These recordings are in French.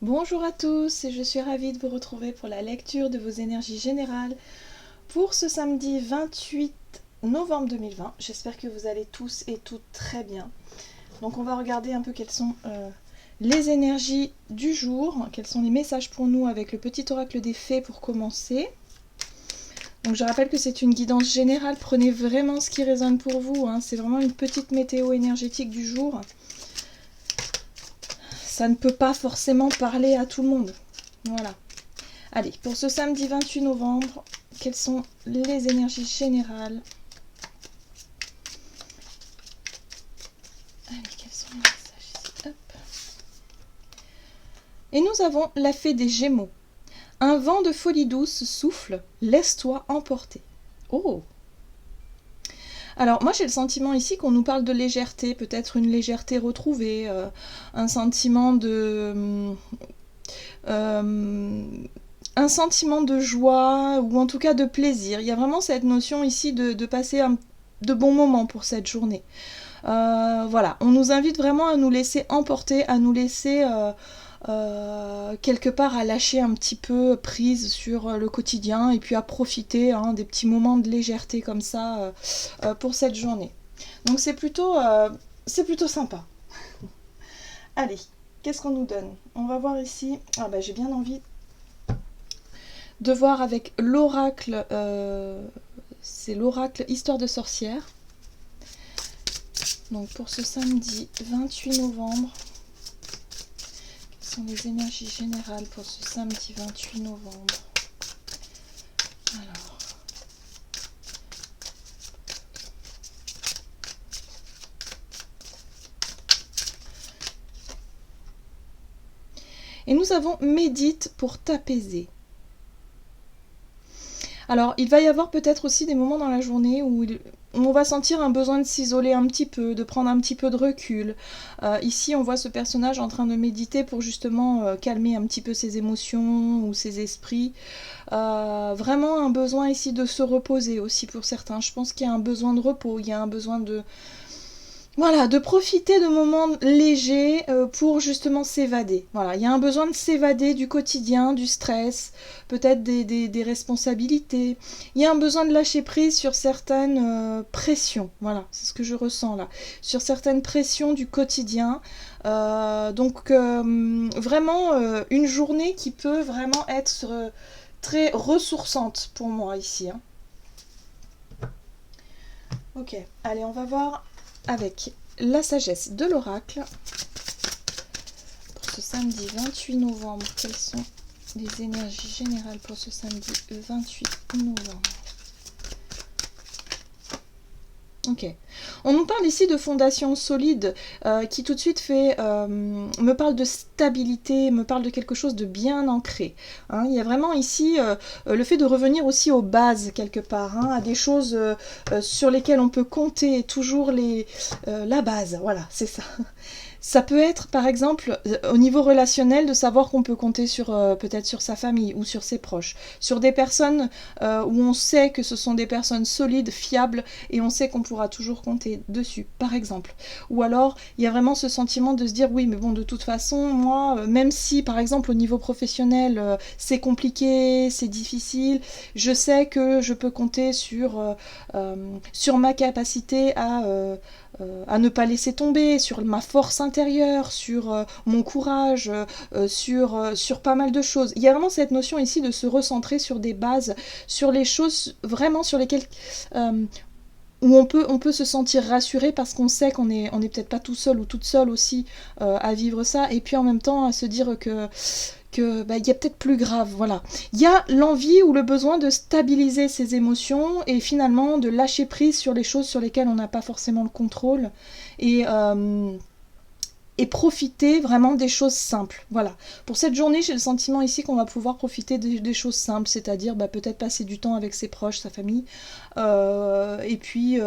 Bonjour à tous et je suis ravie de vous retrouver pour la lecture de vos énergies générales pour ce samedi 28 novembre 2020. J'espère que vous allez tous et toutes très bien. Donc on va regarder un peu quelles sont les énergies du jour, quels sont les messages pour nous avec le petit oracle des fées pour commencer. Donc je rappelle que c'est une guidance générale, prenez vraiment ce qui résonne pour vous, hein. C'est vraiment une petite météo énergétique du jour. Ça ne peut pas forcément parler à tout le monde. Voilà. Allez, pour ce samedi 28 novembre, quelles sont les énergies générales? Allez, quels sont les messages ici? Hop. Et nous avons la fée des Gémeaux. Un vent de folie douce souffle, laisse-toi emporter. Oh! Alors moi j'ai le sentiment ici qu'on nous parle de légèreté, peut-être une légèreté retrouvée, un sentiment de... un sentiment de joie ou en tout cas de plaisir. Il y a vraiment cette notion ici de passer de bons moments pour cette journée. Voilà, on nous invite vraiment à nous laisser emporter, à nous laisser quelque part à lâcher un petit peu prise sur le quotidien et puis à profiter des petits moments de légèreté comme ça pour cette journée. Donc c'est plutôt sympa. Allez, qu'est-ce qu'on nous donne? On va voir ici. Ah bah j'ai bien envie de voir avec l'oracle, c'est l'oracle Histoire de sorcière. Donc pour ce samedi 28 novembre, quelles sont les énergies générales pour ce samedi 28 novembre? Alors, et nous avons médite pour t'apaiser. Alors, il va y avoir peut-être aussi des moments dans la journée où on va sentir un besoin de s'isoler un petit peu, de prendre un petit peu de recul. Ici, on voit ce personnage en train de méditer pour justement calmer un petit peu ses émotions ou ses esprits. Vraiment un besoin ici de se reposer aussi pour certains. Je pense qu'il y a un besoin de repos, il y a un besoin de... Voilà, de profiter de moments légers pour justement s'évader. Voilà, il y a un besoin de s'évader du quotidien, du stress, peut-être des responsabilités. Il y a un besoin de lâcher prise sur certaines pressions. Voilà, c'est ce que je ressens là. Sur certaines pressions du quotidien. Donc vraiment une journée qui peut vraiment être très ressourçante pour moi ici. Hein. Ok, allez, on va voir avec la sagesse de l'oracle pour ce samedi 28 novembre. Quelles sont les énergies générales pour ce samedi 28 novembre? Ok. On nous parle ici de fondation solide qui tout de suite me parle de stabilité, me parle de quelque chose de bien ancré. Hein. Il y a vraiment ici le fait de revenir aussi aux bases quelque part, hein, à des choses sur lesquelles on peut compter, toujours la base, voilà, c'est ça. Ça peut être, par exemple, au niveau relationnel, de savoir qu'on peut compter sur peut-être sur sa famille ou sur ses proches, sur des personnes où on sait que ce sont des personnes solides, fiables, et on sait qu'on pourra toujours compter dessus, par exemple. Ou alors, il y a vraiment ce sentiment de se dire, oui, mais bon, de toute façon, moi, même si, par exemple, au niveau professionnel, c'est compliqué, c'est difficile, je sais que je peux compter sur ma capacité à ne pas laisser tomber, sur ma force intérieure, sur mon courage, sur pas mal de choses. Il y a vraiment cette notion ici de se recentrer sur des bases, sur les choses vraiment sur lesquelles où on peut se sentir rassuré parce qu'on sait qu'on est peut-être pas tout seul ou toute seule aussi à vivre ça, et puis en même temps à se dire que y a peut-être plus grave, voilà. Il y a l'envie ou le besoin de stabiliser ses émotions et finalement de lâcher prise sur les choses sur lesquelles on n'a pas forcément le contrôle et profiter vraiment des choses simples. Voilà. Pour cette journée, j'ai le sentiment ici qu'on va pouvoir profiter des choses simples, c'est-à-dire peut-être passer du temps avec ses proches, sa famille, et puis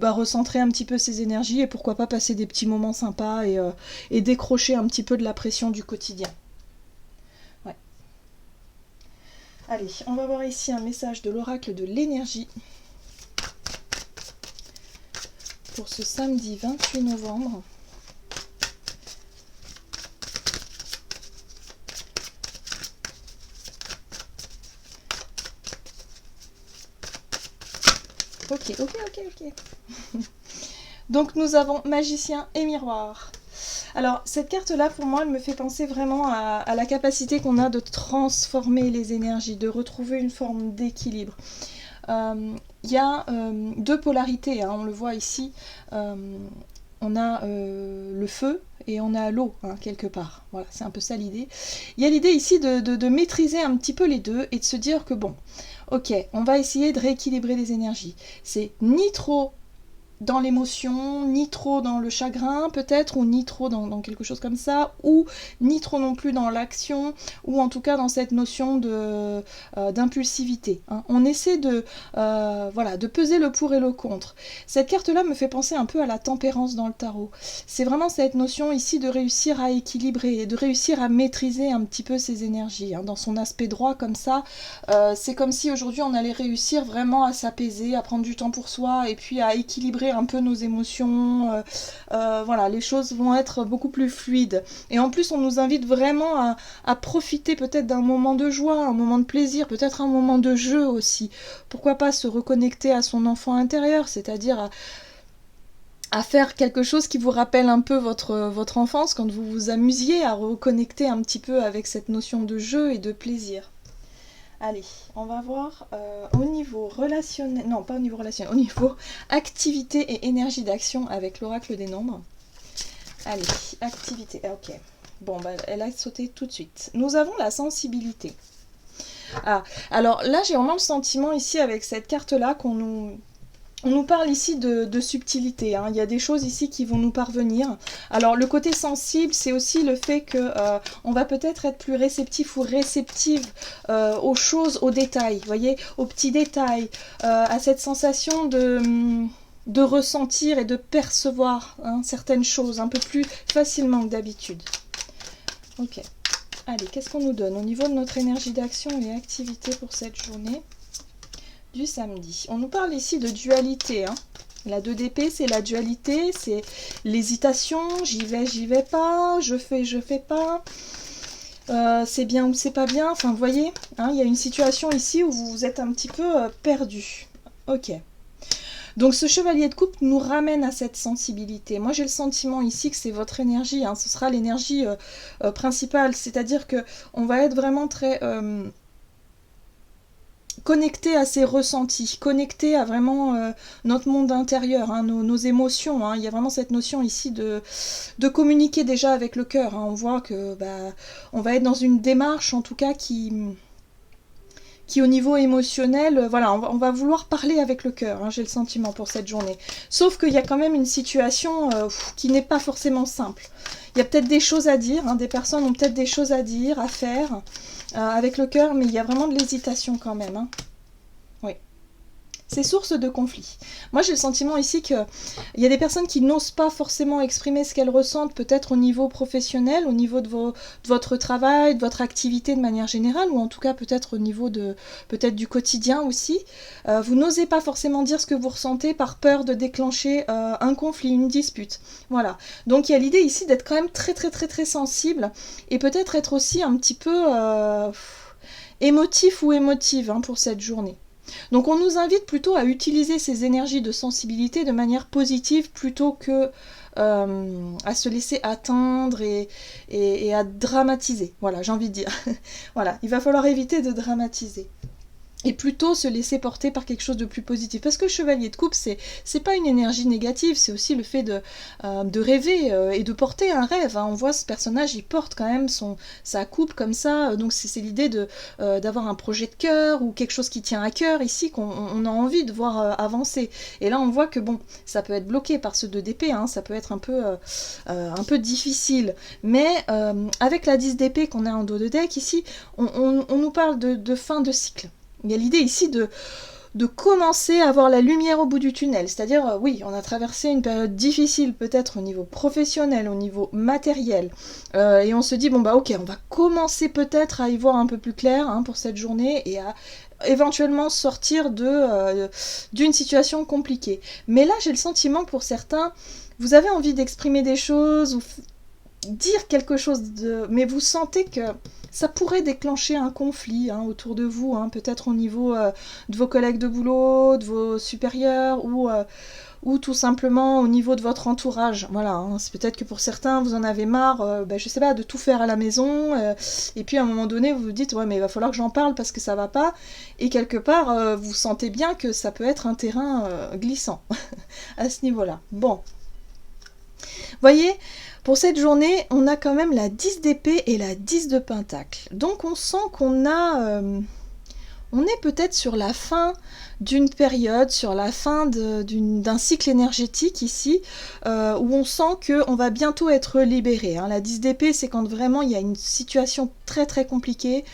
recentrer un petit peu ses énergies et pourquoi pas passer des petits moments sympas et décrocher un petit peu de la pression du quotidien. Ouais. Allez, on va voir ici un message de l'oracle de l'énergie pour ce samedi 28 novembre. Ok. Donc nous avons magicien et miroir. Alors cette carte-là, pour moi, elle me fait penser vraiment à la capacité qu'on a de transformer les énergies, de retrouver une forme d'équilibre. Il y a deux polarités, hein, on le voit ici. On a le feu et on a l'eau, hein, quelque part. Voilà, c'est un peu ça l'idée. Il y a l'idée ici de maîtriser un petit peu les deux et de se dire que bon, ok, on va essayer de rééquilibrer les énergies. C'est ni trop dans l'émotion, ni trop dans le chagrin peut-être, ou ni trop dans quelque chose comme ça, ou ni trop non plus dans l'action, ou en tout cas dans cette notion d'impulsivité. Hein. On essaie de peser le pour et le contre. Cette carte-là me fait penser un peu à la tempérance dans le tarot. C'est vraiment cette notion ici de réussir à équilibrer, de réussir à maîtriser un petit peu ses énergies. Hein. Dans son aspect droit comme ça, c'est comme si aujourd'hui on allait réussir vraiment à s'apaiser, à prendre du temps pour soi, et puis à équilibrer un peu nos émotions, voilà, les choses vont être beaucoup plus fluides. Et en plus, on nous invite vraiment à profiter peut-être d'un moment de joie, un moment de plaisir, peut-être un moment de jeu aussi. Pourquoi pas se reconnecter à son enfant intérieur, c'est-à-dire à faire quelque chose qui vous rappelle un peu votre enfance, quand vous vous amusiez, à reconnecter un petit peu avec cette notion de jeu et de plaisir. Allez, on va voir au niveau relationnel, non pas au niveau relationnel, au niveau activité et énergie d'action avec l'oracle des nombres. Allez, activité, ok. Bon, bah, elle a sauté tout de suite. Nous avons la sensibilité. Ah, alors là j'ai vraiment le sentiment ici avec cette carte-là on nous parle ici de subtilité, hein. Il y a des choses ici qui vont nous parvenir. Alors le côté sensible, c'est aussi le fait que on va peut-être être plus réceptif ou réceptive aux choses, aux détails, vous voyez, aux petits détails, à cette sensation de ressentir et de percevoir, hein, certaines choses un peu plus facilement que d'habitude. Ok, allez, qu'est-ce qu'on nous donne au niveau de notre énergie d'action et activité pour cette journée du samedi? On nous parle ici de dualité, hein. La 2 d'épée, c'est la dualité, c'est l'hésitation, j'y vais pas, je fais pas, c'est bien ou c'est pas bien, enfin vous voyez, hein, il y a une situation ici où vous êtes un petit peu perdu. Ok. Donc ce chevalier de coupe nous ramène à cette sensibilité. Moi j'ai le sentiment ici que c'est votre énergie, hein, ce sera l'énergie principale, c'est-à-dire que on va être vraiment très connecté à ses ressentis, connecté à vraiment notre monde intérieur, hein, nos émotions. Hein. Il y a vraiment cette notion ici de communiquer déjà avec le cœur. Hein. On voit que on va être dans une démarche en tout cas qui au niveau émotionnel, voilà, on va vouloir parler avec le cœur, hein, j'ai le sentiment pour cette journée. Sauf qu'il y a quand même une situation qui n'est pas forcément simple. Il y a peut-être des choses à dire, hein, des personnes ont peut-être des choses à dire, à faire, avec le cœur, mais il y a vraiment de l'hésitation quand même. Hein. Oui. C'est source de conflit. Moi j'ai le sentiment ici qu'il y a des personnes qui n'osent pas forcément exprimer ce qu'elles ressentent, peut-être au niveau professionnel, au niveau de votre travail, de votre activité de manière générale, ou en tout cas peut-être au niveau peut-être du quotidien aussi. Vous n'osez pas forcément dire ce que vous ressentez par peur de déclencher un conflit, une dispute. Voilà. Donc il y a l'idée ici d'être quand même très très très très sensible, et peut-être être aussi un petit peu émotif ou émotive, hein, pour cette journée. Donc on nous invite plutôt à utiliser ces énergies de sensibilité de manière positive plutôt que à se laisser atteindre et à dramatiser. Voilà, j'ai envie de dire. Voilà, il va falloir éviter de dramatiser. Et plutôt se laisser porter par quelque chose de plus positif. Parce que le chevalier de coupe, c'est pas une énergie négative, c'est aussi le fait de rêver et de porter un rêve. Hein. On voit ce personnage, il porte quand même sa coupe comme ça, donc c'est l'idée d'avoir un projet de cœur ou quelque chose qui tient à cœur ici, qu'on a envie de voir avancer. Et là, on voit que bon, ça peut être bloqué par ce 2 d'épée, hein, ça peut être un peu difficile. Mais avec la 10 d'épée qu'on a en dos de deck ici, on nous parle de fin de cycle. Il y a l'idée ici de commencer à avoir la lumière au bout du tunnel. C'est-à-dire, oui, on a traversé une période difficile peut-être au niveau professionnel, au niveau matériel. Et on se dit, bon bah ok, on va commencer peut-être à y voir un peu plus clair, hein, pour cette journée et à éventuellement sortir d'une situation compliquée. Mais là, j'ai le sentiment que pour certains, vous avez envie d'exprimer des choses ou dire quelque chose mais vous sentez que Ça pourrait déclencher un conflit hein, autour de vous, hein, peut-être au niveau de vos collègues de boulot, de vos supérieurs ou tout simplement au niveau de votre entourage. Voilà, hein. C'est peut-être que pour certains, vous en avez marre, je sais pas, de tout faire à la maison, et puis à un moment donné, vous vous dites, ouais, mais il va falloir que j'en parle parce que ça va pas, et quelque part, vous sentez bien que ça peut être un terrain glissant à ce niveau-là. Bon, voyez, pour cette journée, on a quand même la 10 d'épée et la 10 de pentacle. Donc on sent qu'on a... on est peut-être sur la fin d'une période, sur la fin d'un cycle énergétique ici, où on sent qu'on va bientôt être libéré. Hein. La 10 d'épée, c'est quand vraiment il y a une situation très très compliquée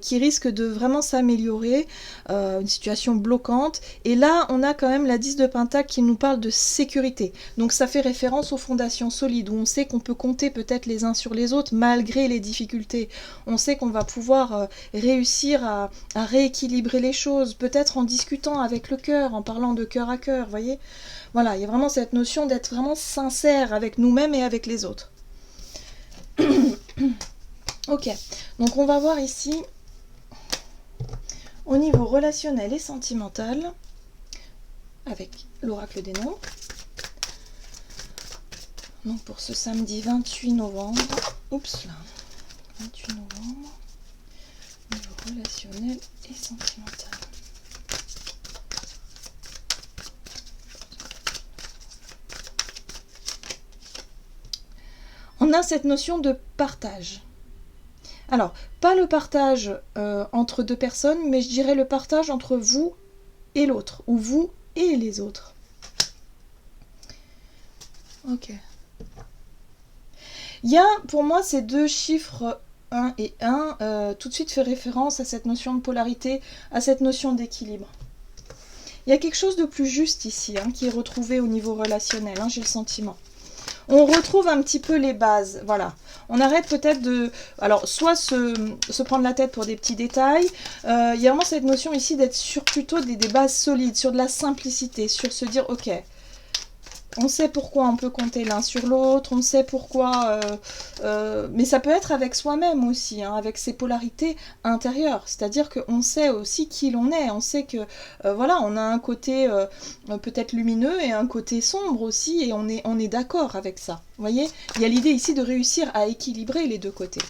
qui risque de vraiment s'améliorer, une situation bloquante. Et là, on a quand même la 10 de pentacle qui nous parle de sécurité. Donc ça fait référence aux fondations solides, où on sait qu'on peut compter peut-être les uns sur les autres malgré les difficultés. On sait qu'on va pouvoir réussir à rééquilibrer les choses, peut-être en discutant avec le cœur, en parlant de cœur à cœur, voyez. Voilà, il y a vraiment cette notion d'être vraiment sincère avec nous-mêmes et avec les autres. Ok, donc on va voir ici, au niveau relationnel et sentimental, avec l'oracle des noms. Donc pour ce samedi 28 novembre, oups là, 28 novembre, niveau relationnel et sentimental. On a cette notion de partage. Alors, pas le partage entre deux personnes, mais je dirais le partage entre vous et l'autre, ou vous et les autres. Ok. Il y a, pour moi, ces deux chiffres 1 et 1, tout de suite fait référence à cette notion de polarité, à cette notion d'équilibre. Il y a quelque chose de plus juste ici, hein, qui est retrouvé au niveau relationnel, hein, j'ai le sentiment. On retrouve un petit peu les bases, voilà. On arrête peut-être de... Alors, soit se prendre la tête pour des petits détails. Il y a vraiment cette notion ici d'être sur plutôt des bases solides, sur de la simplicité, sur se dire, ok, on sait pourquoi on peut compter l'un sur l'autre, on sait pourquoi... mais ça peut être avec soi-même aussi, hein, avec ses polarités intérieures. C'est-à-dire qu'on sait aussi qui l'on est. On sait que, voilà, on a un côté peut-être lumineux et un côté sombre aussi, et on est d'accord avec ça. Vous voyez, il y a l'idée ici de réussir à équilibrer les deux côtés.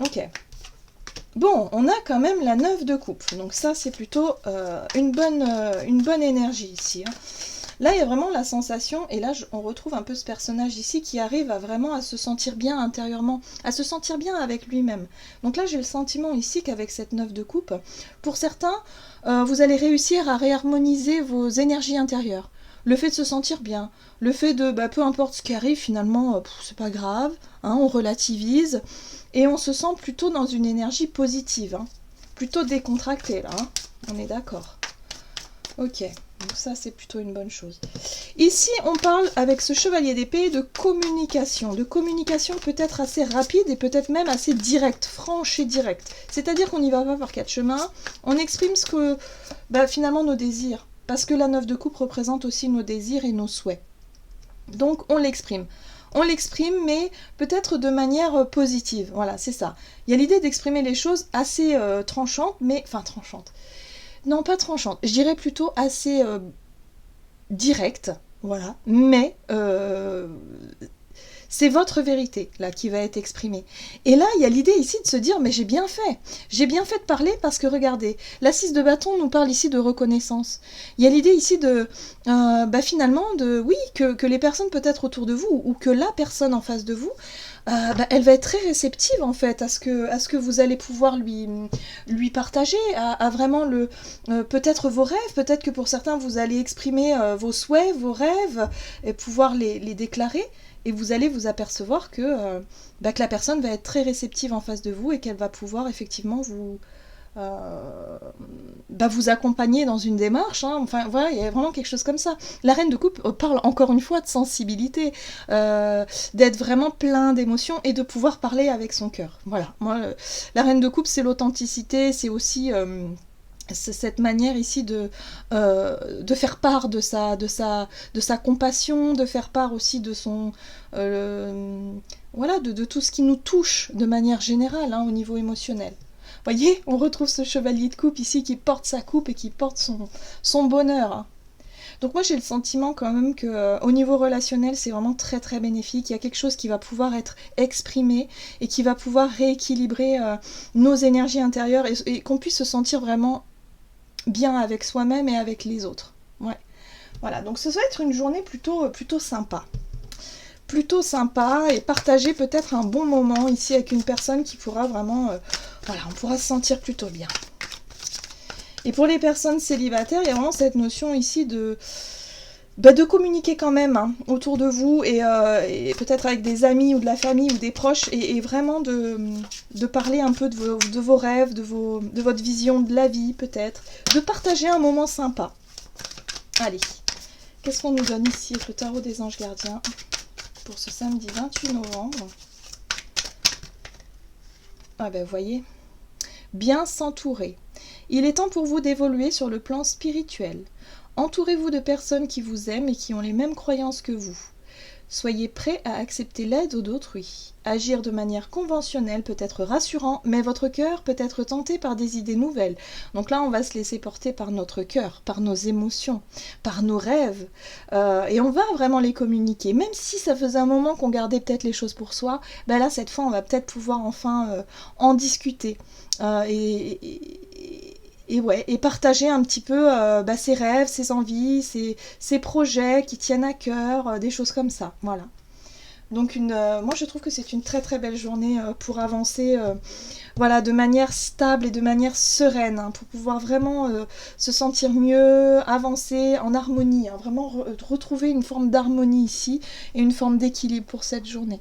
Ok. Bon, on a quand même la 9 de coupe. Donc ça, c'est plutôt une bonne énergie ici, hein. Là, il y a vraiment la sensation, et là, on retrouve un peu ce personnage ici qui arrive à vraiment à se sentir bien intérieurement, à se sentir bien avec lui-même. Donc là, j'ai le sentiment ici qu'avec cette 9 de coupe, pour certains, vous allez réussir à réharmoniser vos énergies intérieures. Le fait de se sentir bien, le fait de, peu importe ce qui arrive, finalement, c'est pas grave, hein, on relativise, et on se sent plutôt dans une énergie positive, hein, plutôt décontractée, là, hein, on est d'accord. Ok. Donc ça, c'est plutôt une bonne chose. Ici, on parle avec ce chevalier d'épée de communication peut-être assez rapide et peut-être même assez directe, franche et directe. C'est-à-dire qu'on n'y va pas par quatre chemins, on exprime ce que, finalement, nos désirs. Parce que la 9 de coupe représente aussi nos désirs et nos souhaits. Donc, on l'exprime. On l'exprime, mais peut-être de manière positive. Voilà, c'est ça. Il y a l'idée d'exprimer les choses assez tranchantes, enfin tranchantes. Non, pas tranchante, je dirais plutôt assez directe, voilà, mais c'est votre vérité, là, qui va être exprimée. Et là, il y a l'idée ici de se dire, mais j'ai bien fait de parler parce que, regardez, la 6 de bâton nous parle ici de reconnaissance. Il y a l'idée ici de, finalement, oui, que les personnes peut-être autour de vous, ou que la personne en face de vous, elle va être très réceptive en fait à ce que vous allez pouvoir lui partager, à vraiment peut-être vos rêves, peut-être que pour certains vous allez exprimer vos souhaits, vos rêves, et pouvoir les déclarer, et vous allez vous apercevoir que la personne va être très réceptive en face de vous et qu'elle va pouvoir effectivement vous accompagner dans une démarche, hein. Enfin voilà, il y a vraiment quelque chose comme ça. La reine de coupe parle encore une fois de sensibilité, d'être vraiment plein d'émotions et de pouvoir parler avec son cœur. Voilà, moi la reine de coupe, c'est l'authenticité, c'est aussi c'est cette manière ici de faire part de sa compassion, de faire part aussi de son voilà, de tout ce qui nous touche de manière générale, hein, au niveau émotionnel. Voyez, on retrouve ce chevalier de coupe ici qui porte sa coupe et qui porte son bonheur, hein. Donc moi j'ai le sentiment quand même que au niveau relationnel c'est vraiment très très bénéfique. Il y a quelque chose qui va pouvoir être exprimé et qui va pouvoir rééquilibrer nos énergies intérieures et qu'on puisse se sentir vraiment bien avec soi-même et avec les autres. Ouais. Voilà, donc ça va être une journée plutôt sympa. Plutôt sympa et partager peut-être un bon moment ici avec une personne qui pourra vraiment... voilà, on pourra se sentir plutôt bien. Et pour les personnes célibataires, il y a vraiment cette notion ici de communiquer quand même, hein, autour de vous et peut-être avec des amis ou de la famille ou des proches et vraiment de parler un peu de vos rêves, de votre vision de la vie peut-être, de partager un moment sympa. Allez, qu'est-ce qu'on nous donne ici avec le tarot des anges gardiens pour ce samedi 28 novembre? Ah ben voyez, bien s'entourer. Il est temps pour vous d'évoluer sur le plan spirituel. Entourez-vous de personnes qui vous aiment et qui ont les mêmes croyances que vous. Soyez prêts à accepter l'aide d'autrui. Agir de manière conventionnelle peut être rassurant, mais votre cœur peut être tenté par des idées nouvelles. Donc là, on va se laisser porter par notre cœur, par nos émotions, par nos rêves. Et on va vraiment les communiquer. Même si ça faisait un moment qu'on gardait peut-être les choses pour soi, ben là, cette fois, on va peut-être pouvoir enfin en discuter. Et partager un petit peu ses rêves, ses envies, ses projets qui tiennent à cœur, des choses comme ça, voilà. Donc moi je trouve que c'est une très très belle journée pour avancer voilà, de manière stable et de manière sereine, hein, pour pouvoir vraiment se sentir mieux, avancer en harmonie, hein, vraiment retrouver une forme d'harmonie ici et une forme d'équilibre pour cette journée.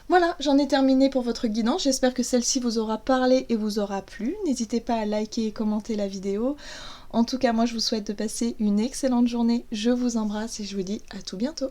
Voilà, j'en ai terminé pour votre guidance. J'espère que celle-ci vous aura parlé et vous aura plu. N'hésitez pas à liker et commenter la vidéo. En tout cas, moi, je vous souhaite de passer une excellente journée. Je vous embrasse et je vous dis à tout bientôt.